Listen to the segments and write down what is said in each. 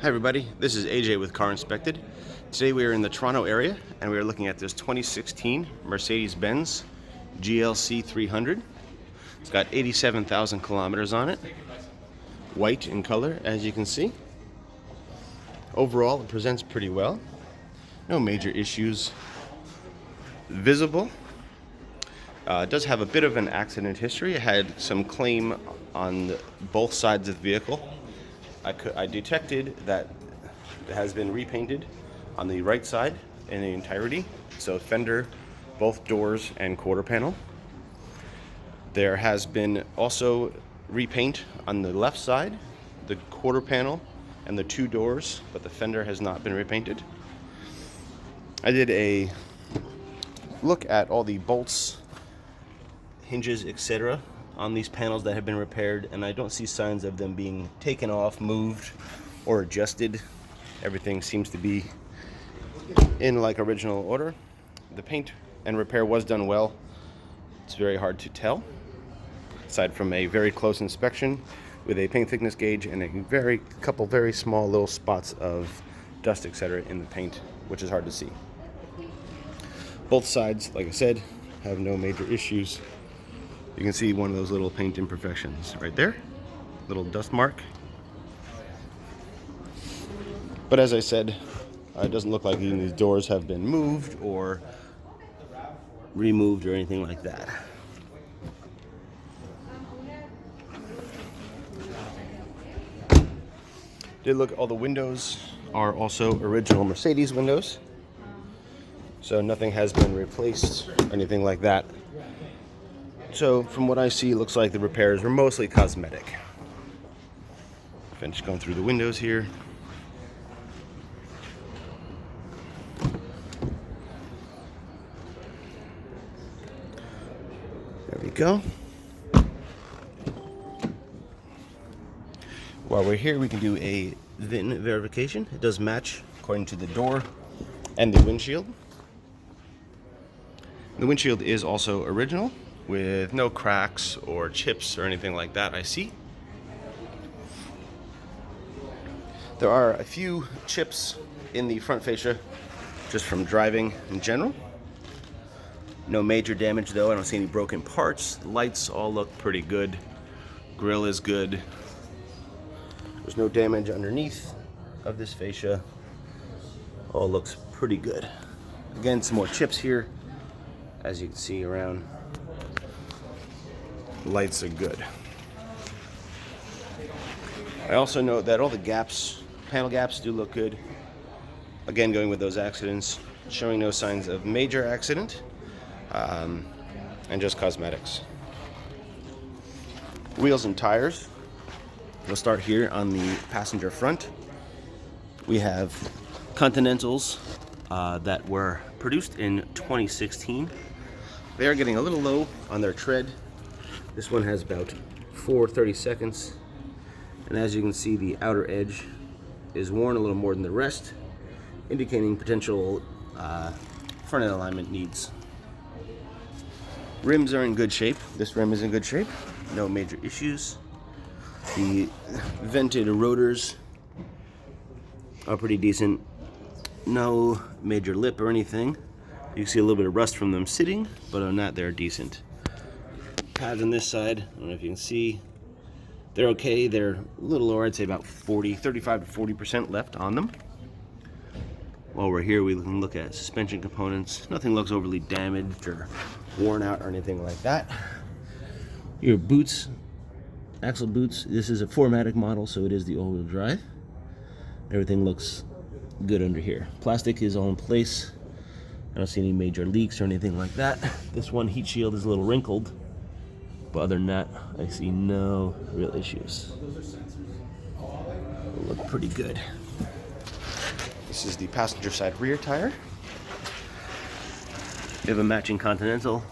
Hi everybody, this is AJ with Car Inspected. Today we are in the Toronto area and we are looking at this 2016 Mercedes Benz GLC 300. It's got 87,000 kilometers on it. White in color, as you can see. Overall, it presents pretty well. No major issues visible. It does have a bit of an accident history. It had some claim on both sides of the vehicle. I detected that it has been repainted on the right side in the entirety. So fender, both doors, and quarter panel. There has been also repaint on the left side, the quarter panel, and the two doors, but the fender has not been repainted. I did a look at all the bolts, hinges, etc. on these panels that have been repaired, and I don't see signs of them being taken off, moved, or adjusted. Everything seems to be in like original order. The paint and repair was done well. It's very hard to tell, aside from a very close inspection with a paint thickness gauge and a couple very small little spots of dust, etc. in the paint, which is hard to see. Both sides, like I said, have no major issues. You can see one of those little paint imperfections right there, little dust mark. But as I said, it doesn't look like these doors have been moved or removed or anything like that. Did look, all the windows are also original Mercedes windows, so nothing has been replaced or anything like that. So from what I see, it looks like the repairs were mostly cosmetic. Finish going through the windows here. There we go. While we're here, we can do a Vin verification. It does match according to the door and the windshield. The windshield is also original, with no cracks or chips or anything like that I see. There are a few chips in the front fascia just from driving in general. No major damage though. I don't see any broken parts. The lights all look pretty good. Grille is good. There's no damage underneath of this fascia. All looks pretty good. Again, some more chips here, as you can see around. Lights are good. I also note that all the gaps, panel gaps, do look good. Again, going with those accidents, showing no signs of major accident, and just cosmetics. Wheels and tires. We'll start here on the passenger front. We have Continentals that were produced in 2016. They are getting a little low on their tread. This one has about 4/32, and as you can see, the outer edge is worn a little more than the rest, indicating potential front end alignment needs. Rims are in good shape. This rim is in good shape. No major issues. The vented rotors are pretty decent. No major lip or anything. You can see a little bit of rust from them sitting, but on that, they're decent. Pads on this side, I don't know if you can see, they're okay. They're a little lower, I'd say about 35 to 40% left on them. While we're here, we can look at suspension components. Nothing looks overly damaged or worn out or anything like that. Your boots, axle boots, this is a 4MATIC model, so it is the all-wheel drive. Everything looks good under here. Plastic is all in place. I don't see any major leaks or anything like that. This one heat shield is a little wrinkled, but other than that, I see no real issues. They look pretty good. This is the passenger side rear tire. We have a matching Continental,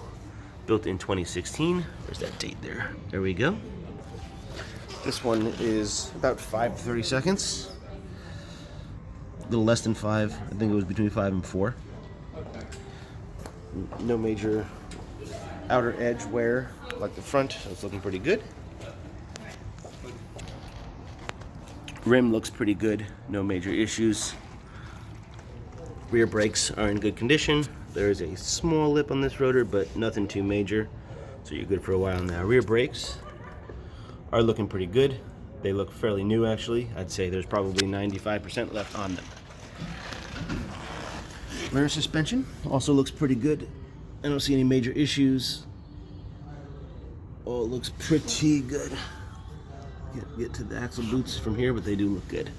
built in 2016. There's that date there. There we go. This one is about 5 to 30 seconds. A little less than 5. I think it was between 5 and 4. No major outer edge wear like the front. It's looking pretty good. Rim looks pretty good, no major issues. Rear brakes are in good condition. There is a small lip on this rotor, but nothing too major, so you're good for a while now. Rear brakes are looking pretty good. They look fairly new, actually. I'd say there's probably 95% left on them. Rear suspension also looks pretty good. I don't see any major issues. Oh, it looks pretty good. Get to the axle boots from here, but they do look good.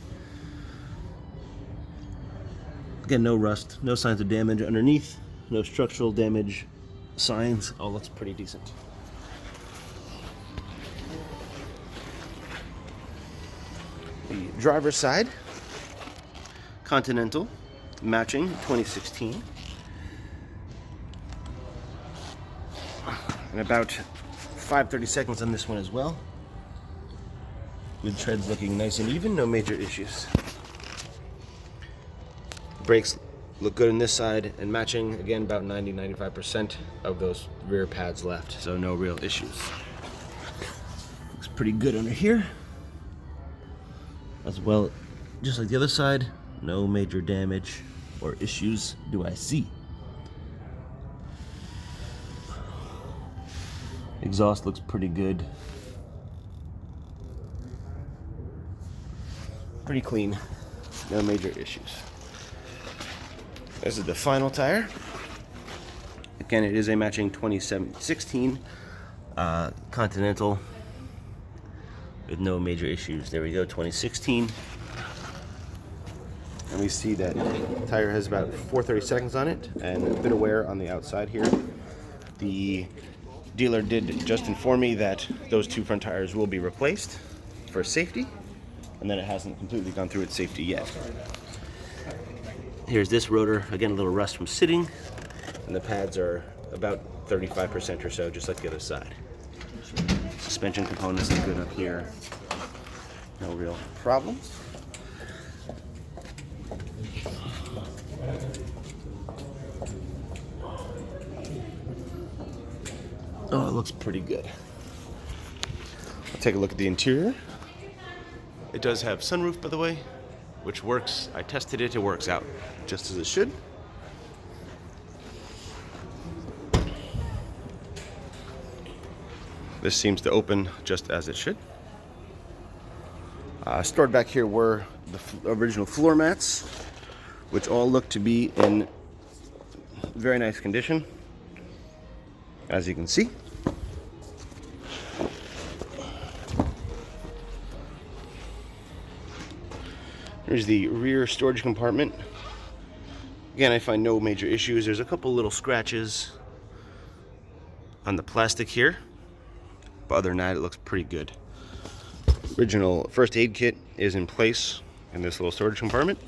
Again, no rust, no signs of damage underneath, no structural damage signs. All looks pretty decent. The driver's side, Continental, matching 2016. And about 5:30 seconds on this one as well. Good treads looking nice and even, no major issues. Brakes look good on this side and matching, again, about 90-95% of those rear pads left, so no real issues. Looks pretty good under here. As well, just like the other side, no major damage or issues do I see. Exhaust looks pretty good. Pretty clean, no major issues. This is the final tire. Again, it is a matching 2016 Continental with no major issues. There we go, 2016. And we see that the tire has about 430 seconds on it and a bit of wear on the outside here. The dealer did just inform me that those two front tires will be replaced for safety, and then it hasn't completely gone through its safety yet. Here's this rotor, again a little rust from sitting, and the pads are about 35% or so, just like the other side. Suspension components look good up here, no real problems. Oh, it looks pretty good. I'll take a look at the interior. It does have sunroof, by the way, which works. I tested it, it works out just as it should. This seems to open just as it should. Stored back here were the original floor mats, which all look to be in very nice condition, as you can see. Here's the rear storage compartment. Again, I find no major issues. There's a couple little scratches on the plastic here, but other than that, it looks pretty good. Original first aid kit is in place in this little storage compartment.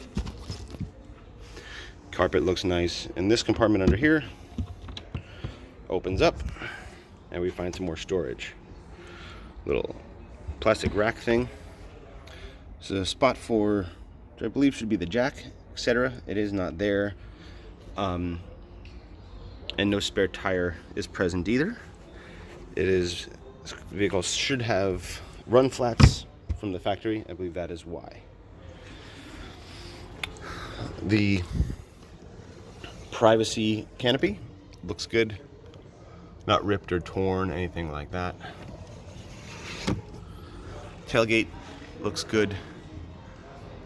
Carpet looks nice, and this compartment under here opens up, and we find some more storage. Little plastic rack thing. It's a spot for, which I believe should be the jack, etc. It is not there, and no spare tire is present either. This vehicle should have run flats from the factory. I believe that is why. The privacy canopy looks good, not ripped or torn, anything like that. Tailgate looks good,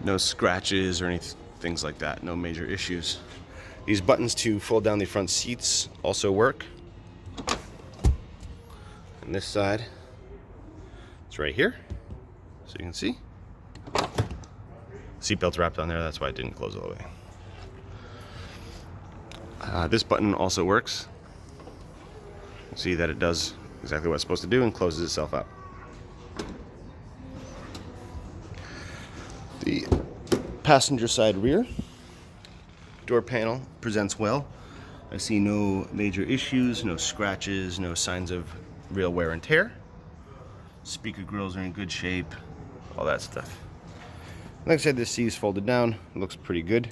no scratches or any things like that, no major issues. These buttons to fold down the front seats also work. And this side, it's right here, so you can see. Seatbelt's wrapped on there, that's why it didn't close all the way. This button also works. See that it does exactly what it's supposed to do and closes itself up. The passenger side rear door panel presents well. I see no major issues, no scratches, no signs of real wear and tear. Speaker grills are in good shape, all that stuff. Like I said, this seat is folded down, it looks pretty good.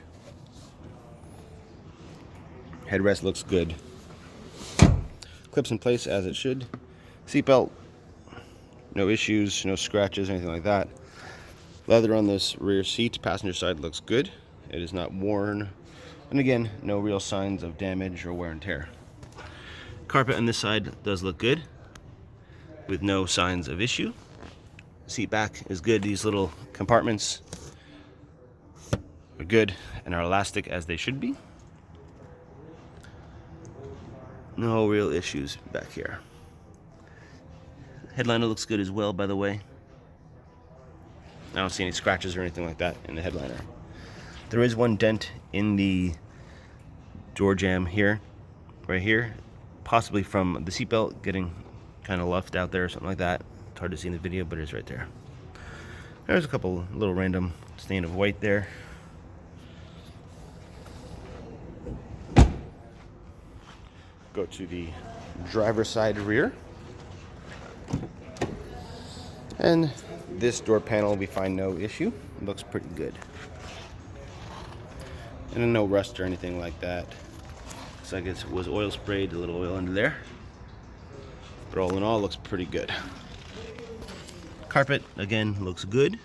Headrest looks good. Clips in place as it should. Seatbelt, no issues, no scratches, anything like that. Leather on this rear seat, passenger side, looks good. It is not worn. And again, no real signs of damage or wear and tear. Carpet on this side does look good, with no signs of issue. Seat back is good. These little compartments are good and are elastic as they should be. No real issues back here. Headliner looks good as well, by the way. I don't see any scratches or anything like that in the headliner. There is one dent in the door jamb here, right here, possibly from the seatbelt getting kind of left out there or something like that. It's hard to see in the video, but it's right there. There's a couple little random stain of white there. Go to the driver's side rear. And this door panel, we find no issue. It looks pretty good. And no rust or anything like that. Looks like it was oil sprayed, a little oil under there. But all in all, looks pretty good. Carpet, again, looks good.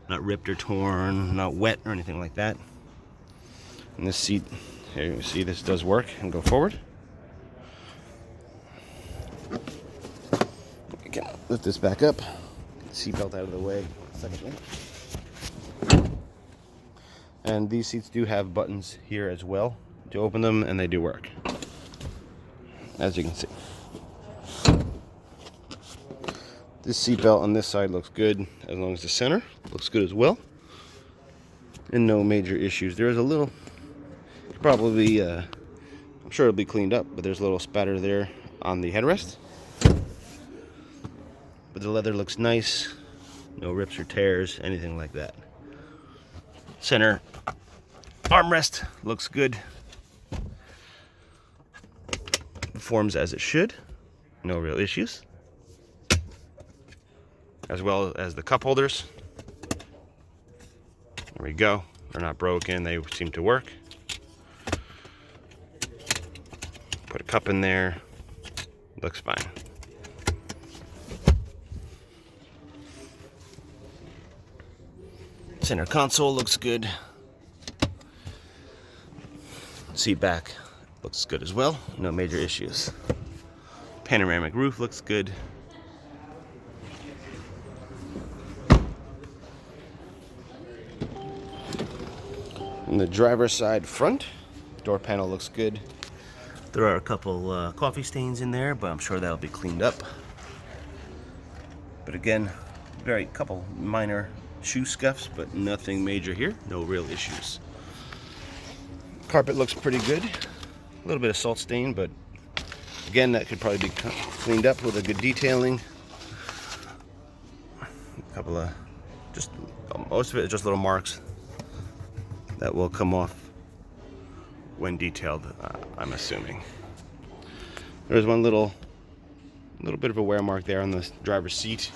Not ripped or torn, not wet or anything like that. And this seat, here you see this does work and go forward. We can lift this back up. Seatbelt out of the way. Secondly. And these seats do have buttons here as well to open them, and they do work, as you can see. This seatbelt on this side looks good, as long as the center looks good as well, and no major issues. There is a little, probably, I'm sure it'll be cleaned up, but there's a little spatter there on the headrest. But the leather looks nice, no rips or tears, anything like that. Center armrest looks good. Performs as it should, no real issues. As well as the cup holders. There we go. They're not broken, they seem to work. Put a cup in there, looks fine. Center console looks good. Seat back looks good as well. No major issues. Panoramic roof looks good. On the driver's side front, door panel looks good. There are a couple coffee stains in there, but I'm sure that'll be cleaned up. But again, very couple minor shoe scuffs, but nothing major here. No real issues. Carpet looks pretty good. A little bit of salt stain, but again, that could probably be cleaned up with a good detailing. A couple of, just most of it is just little marks that will come off when detailed, I'm assuming. There's one little bit of a wear mark there on the driver's seat.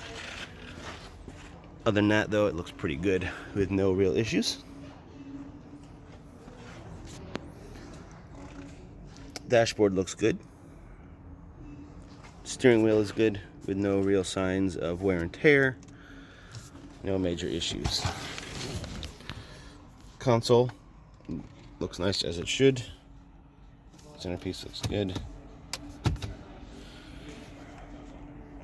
Other than that, though, it looks pretty good with no real issues. Dashboard looks good. Steering wheel is good with no real signs of wear and tear. No major issues. Console looks nice as it should. Centerpiece looks good.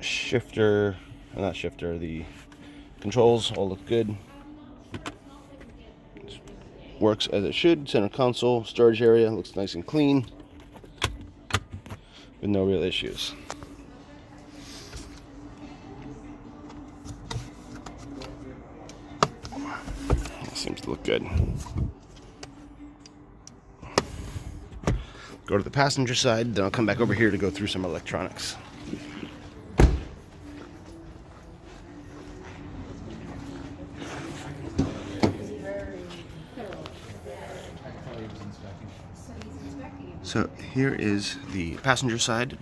Shifter, not shifter, the controls all look good. Works as it should. Center console, storage area looks nice and clean with no real issues. Seems to look good. Go to the passenger side, then I'll come back over here to go through some electronics. So here is the passenger side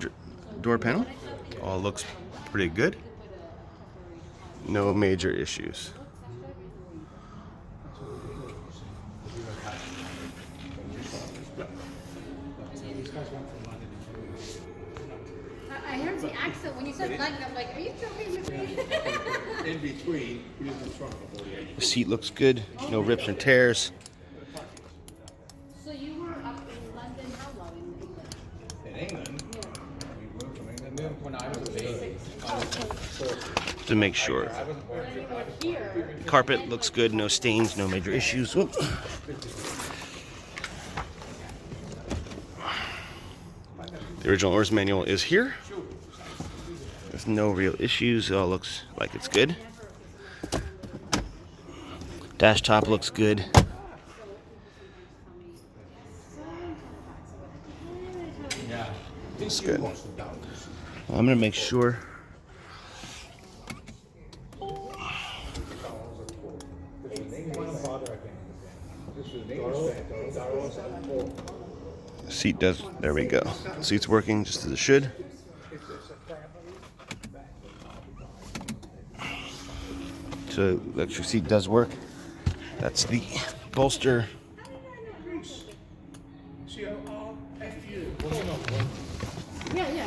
door panel. All looks pretty good. No major issues. I heard the accent when you said London. I'm like, are you joking with me? in between, we just in front of the 48. The seat looks good, no rips or tears. So you were up in London how long in England? In England, we moved from England when I was a baby. To make sure. Carpet looks good, no stains, no major issues. Whoop. The original owner's manual is here. There's no real issues. It all looks like it's good. Dash top looks good. It's good. I'm gonna make sure. Seat does, there we go. Seat's working just as it should. So the electric seat does work. That's the bolster. Yeah.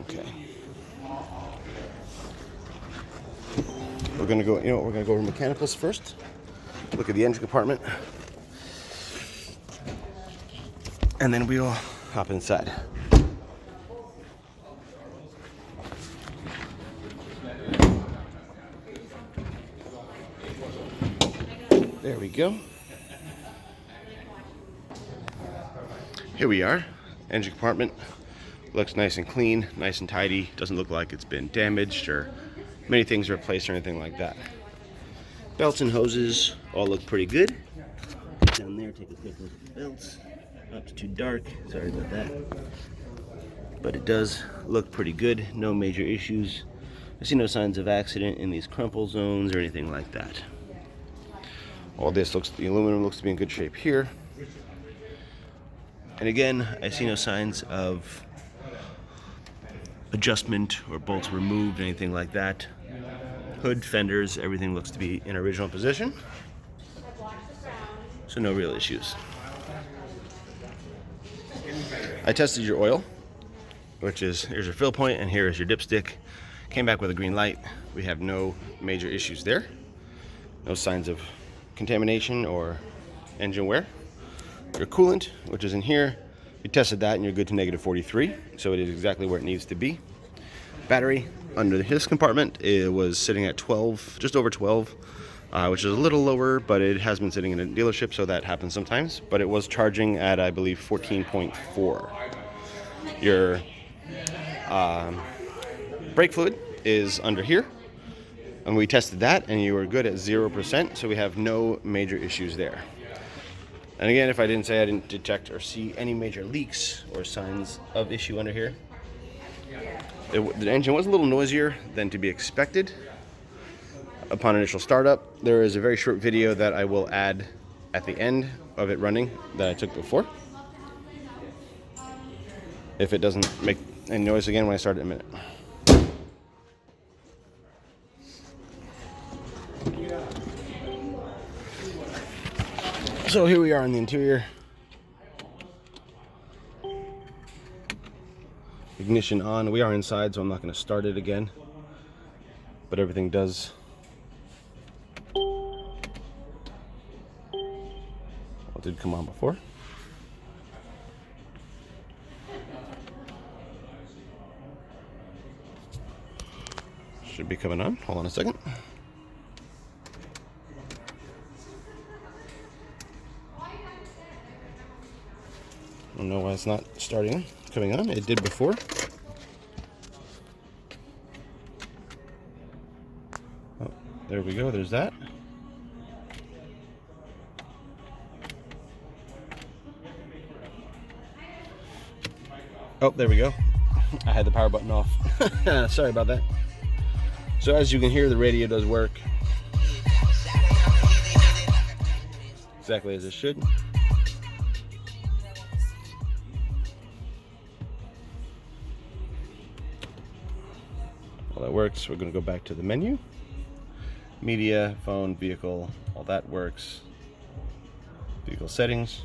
Okay. We're gonna go, we're gonna go over mechanicals first. Look at the engine compartment. And then we'll hop inside. There we go. Here we are. Engine compartment looks nice and clean, nice and tidy. Doesn't look like it's been damaged or many things replaced or anything like that. Belts and hoses all look pretty good. Down there, take a quick look at the belts. Not too dark, sorry about that. But it does look pretty good, no major issues. I see no signs of accident in these crumple zones or anything like that. All this looks, the aluminum looks to be in good shape here. And again, I see no signs of adjustment or bolts removed, anything like that. Hood, fenders, everything looks to be in original position. So no real issues. I tested your oil, which is, here's your fill point and here is your dipstick. Came back with a green light. We have no major issues there. No signs of contamination or engine wear. Your coolant, which is in here, we tested that and you're good to negative 43, so it is exactly where it needs to be. Battery under this compartment, it was sitting at 12, just over 12, which is a little lower, but it has been sitting in a dealership, so that happens sometimes. But it was charging at, I believe, 14.4. Your brake fluid is under here, and we tested that, and you were good at 0%, so we have no major issues there. And again, if I didn't say I didn't detect or see any major leaks or signs of issue under here. The engine was a little noisier than to be expected upon initial startup. There is a very short video that I will add at the end of it running that I took before. If it doesn't make any noise again when I start it in a minute. So here we are in the interior. Ignition on. We are inside, so I'm not going to start it again. But everything does. Well, it did come on before. Should be coming on. Hold on a second. I don't know why it's not coming on. It did before. Oh, there we go. There's that. Oh, there we go. I had the power button off. Sorry about that. So as you can hear, the radio does work exactly as it should. Well, that works. We're going to go back to the menu. Media, phone, vehicle, all that works. Vehicle settings.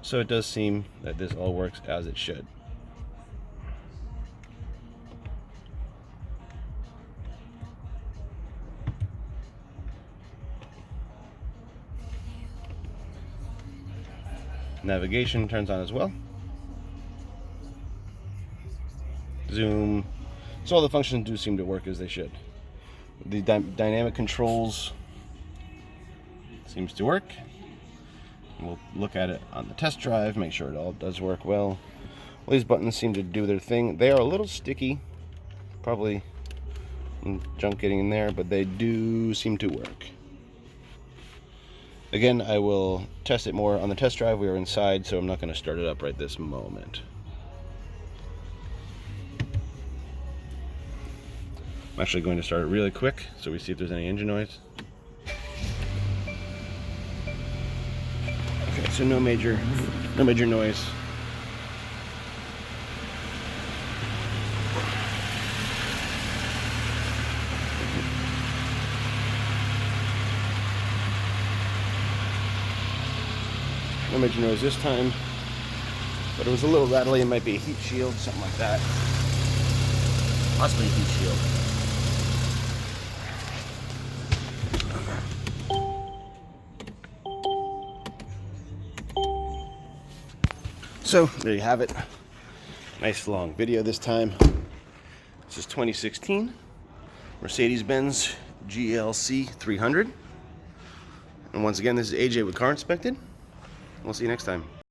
So it does seem that this all works as it should. Navigation turns on as well. Zoom. So all the functions do seem to work as they should. The dynamic controls seems to work. We'll look at it on the test drive, make sure it all does work well. All these buttons seem to do their thing. They are a little sticky, probably junk getting in there, but they do seem to work. Again, I will test it more on the test drive. We are inside, so I'm not going to start it up right this moment. I'm actually going to start it really quick so we see if there's any engine noise. Okay, so no major noise. No major noise this time, but it was a little rattly. It might be a heat shield, something like that. Possibly a heat shield. So there you have it. Nice long video this time. This is 2016 Mercedes Benz GLC 300. And once again, this is AJ with Car Inspected. We'll see you next time.